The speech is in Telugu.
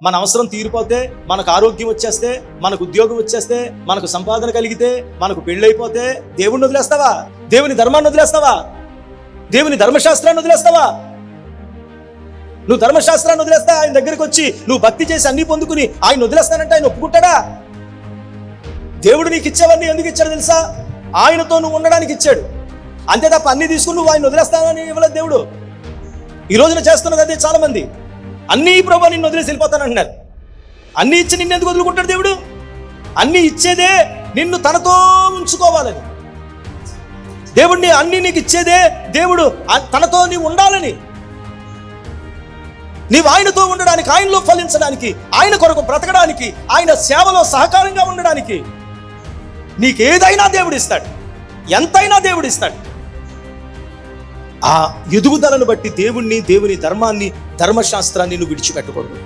మన అవసరం తీరిపోతే, మనకు ఆరోగ్యం వచ్చేస్తే, మనకు ఉద్యోగం వచ్చేస్తే, మనకు సంపాదన కలిగితే, మనకు పెళ్ళైపోతే దేవుణ్ణి వదిలేస్తావా? దేవుని ధర్మాన్ని వదిలేస్తావా? దేవుని ధర్మశాస్త్రాన్ని వదిలేస్తావా? నువ్వు ధర్మశాస్త్రాన్ని వదిలేస్తా ఆయన దగ్గరికి వచ్చి నువ్వు భక్తి చేసి అన్ని పొందుకుని ఆయన వదిలేస్తానంటే ఆయన ఒప్పుకుంటాడా? దేవుడు నీకు ఇచ్చేవన్నీ ఎందుకు ఇచ్చాడు తెలుసా? ఆయనతో నువ్వు ఉండడానికి ఇచ్చాడు. అంతే తప్ప అన్ని తీసుకుని నువ్వు ఆయన వదిలేస్తానని ఇవ్వలేదు దేవుడు. ఈ రోజున చేస్తున్నది అదే. చాలా మంది అన్నీ ప్రభు నిన్ను వదిలేసి వెళ్ళిపోతానంటున్నారు. అన్ని ఇచ్చి నిన్ను ఎందుకు వదులుకుంటాడు దేవుడు? అన్ని ఇచ్చేదే నిన్ను తనతో ఉంచుకోవాలని. దేవుడిని అన్ని నీకు ఇచ్చేదే దేవుడు తనతో నీవు ఉండాలని. నీవు ఆయనతో ఉండడానికి, ఆయనలో ఫలించడానికి, ఆయన కొరకు బ్రతకడానికి, ఆయన సేవలో సహకారంగా ఉండడానికి నీకేదైనా దేవుడు ఇస్తాడు, ఎంతైనా దేవుడు ఇస్తాడు. ఆ ఎదుగుదలను బట్టి దేవుణ్ణి, దేవుని ధర్మాన్ని, ధర్మశాస్త్రాన్ని నువ్వు విడిచిపెట్టకూడదు.